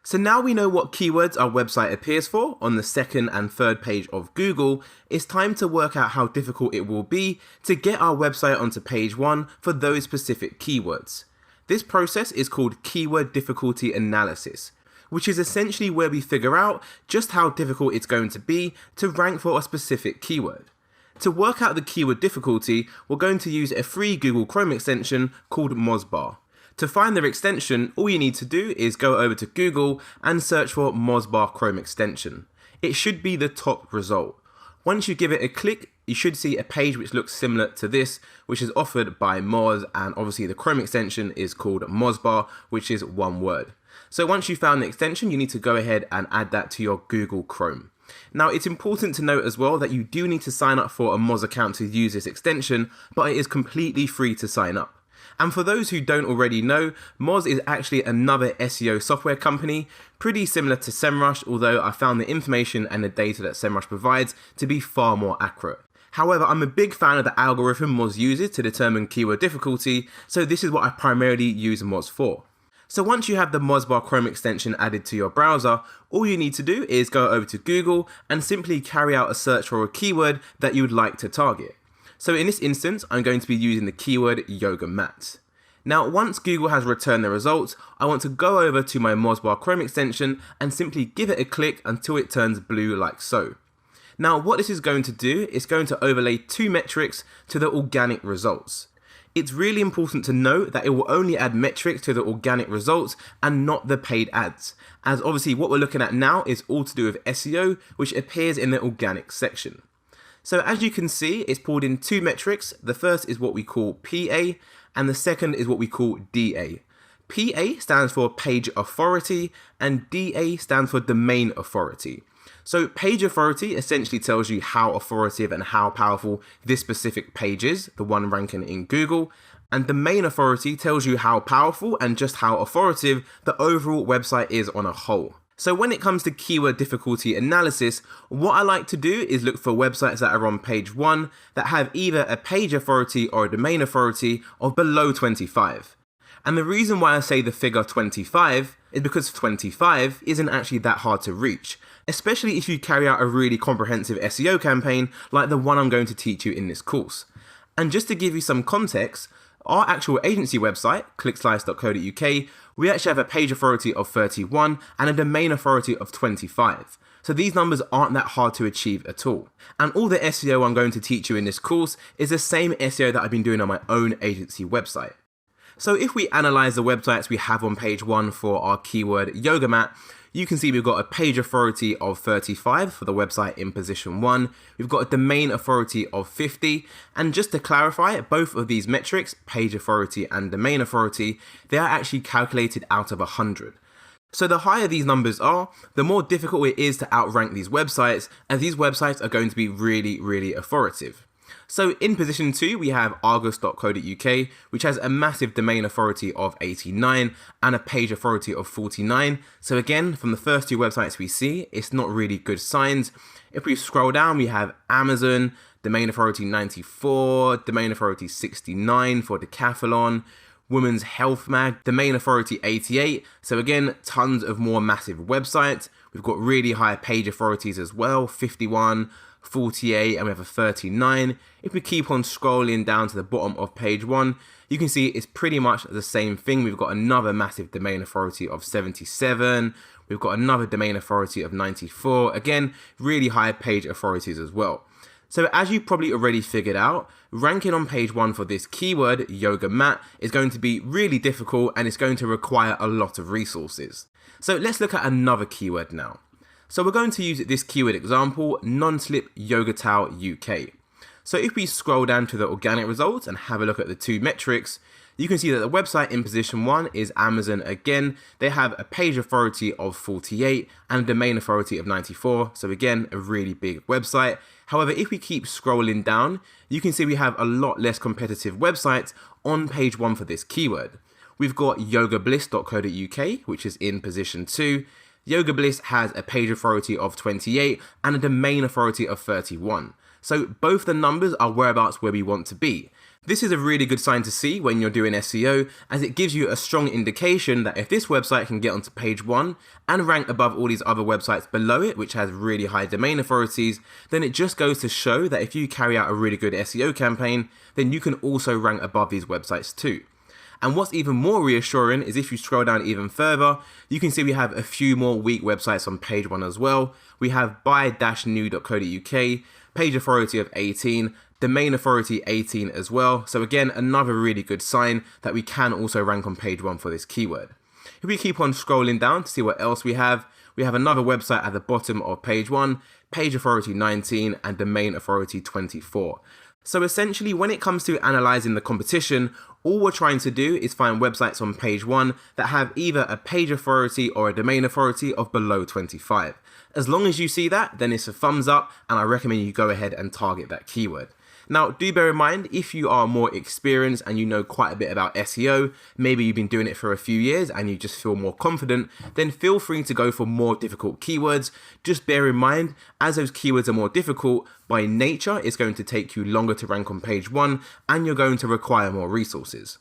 So now we know what keywords our website appears for on the second and third page of Google, it's time to work out how difficult it will be to get our website onto page 1 for those specific keywords. This process is called keyword difficulty analysis, which is essentially where we figure out just how difficult it's going to be to rank for a specific keyword. To work out the keyword difficulty, we're going to use a free Google Chrome extension called Mozbar. To find their extension, all you need to do is go over to Google and search for Mozbar Chrome extension. It should be the top result. Once you give it a click, you should see a page which looks similar to this, which is offered by Moz, and obviously the Chrome extension is called Mozbar, which is one word. So once you found the extension, you need to go ahead and add that to your Google Chrome. Now, it's important to note as well that you do need to sign up for a Moz account to use this extension, but it is completely free to sign up. And for those who don't already know, Moz is actually another SEO software company, pretty similar to SEMrush, although I found the information and the data that SEMrush provides to be far more accurate. However, I'm a big fan of the algorithm Moz uses to determine keyword difficulty, so this is what I primarily use Moz for. So once you have the Mozbar Chrome extension added to your browser, all you need to do is go over to Google and simply carry out a search for a keyword that you would like to target. So in this instance, I'm going to be using the keyword yoga mat. Now, once Google has returned the results, I want to go over to my Mozbar Chrome extension and simply give it a click until it turns blue like so. Now, what this is going to do is going to overlay two metrics to the organic results. It's really important to note that it will only add metrics to the organic results and not the paid ads, as obviously what we're looking at now is all to do with SEO, which appears in the organic section. So as you can see, it's pulled in two metrics. The first is what we call PA, and the second is what we call DA. PA stands for page authority, and DA stands for domain authority. So page authority essentially tells you how authoritative and how powerful this specific page is, the one ranking in Google, and domain authority tells you how powerful and just how authoritative the overall website is on a whole. So when it comes to keyword difficulty analysis, what I like to do is look for websites that are on page 1 that have either a page authority or a domain authority of below 25. And the reason why I say the figure 25 is because 25 isn't actually that hard to reach, especially if you carry out a really comprehensive SEO campaign like the one I'm going to teach you in this course. And just to give you some context, our actual agency website, clickslice.co.uk, we actually have a page authority of 31 and a domain authority of 25. So these numbers aren't that hard to achieve at all. And all the SEO I'm going to teach you in this course is the same SEO that I've been doing on my own agency website. So if we analyze the websites we have on page 1 for our keyword yoga mat, you can see we've got a page authority of 35 for the website in position 1. We've got a domain authority of 50. And just to clarify, both of these metrics, page authority and domain authority, they are actually calculated out of 100. So the higher these numbers are, the more difficult it is to outrank these websites, as these websites are going to be really, really authoritative. So in position 2, we have argus.co.uk, which has a massive domain authority of 89 and a page authority of 49. So again, from the first two websites we see, it's not really good signs. If we scroll down, we have Amazon, domain authority 94, domain authority 69 for Decathlon, Women's Health Mag, domain authority 88. So again, tons of more massive websites. We've got really high page authorities as well, 51, 48, and we have a 39. If we keep on scrolling down to the bottom of page 1, you can see it's pretty much the same thing. We've got another massive domain authority of 77. We've got another domain authority of 94. Again, really high page authorities as well. So as you probably already figured out, ranking on page 1 for this keyword, yoga mat, is going to be really difficult and it's going to require a lot of resources. So let's look at another keyword now. So we're going to use this keyword example, non-slip yoga towel UK. So if we scroll down to the organic results and have a look at the two metrics, you can see that the website in position 1 is Amazon again. They have a page authority of 48 and a domain authority of 94. So again, a really big website. However, if we keep scrolling down, you can see we have a lot less competitive websites on page 1 for this keyword. We've got yogabliss.co.uk, which is in position 2. Yoga Bliss has a page authority of 28 and a domain authority of 31. So both the numbers are whereabouts where we want to be. This is a really good sign to see when you're doing SEO, as it gives you a strong indication that if this website can get onto page 1 and rank above all these other websites below it, which has really high domain authorities, then it just goes to show that if you carry out a really good SEO campaign, then you can also rank above these websites too. And what's even more reassuring is if you scroll down even further, you can see we have a few more weak websites on page 1 as well. We have buy-new.co.uk, page authority of 18, domain authority 18 as well. So again, another really good sign that we can also rank on page 1 for this keyword. If we keep on scrolling down to see what else we have another website at the bottom of page 1, page authority 19 and domain authority 24. So essentially, when it comes to analyzing the competition, all we're trying to do is find websites on page 1 that have either a page authority or a domain authority of below 25. As long as you see that, then it's a thumbs up, and I recommend you go ahead and target that keyword. Now, do bear in mind, if you are more experienced and you know quite a bit about SEO, maybe you've been doing it for a few years and you just feel more confident, then feel free to go for more difficult keywords. Just bear in mind, as those keywords are more difficult, by nature, it's going to take you longer to rank on page 1 and you're going to require more resources.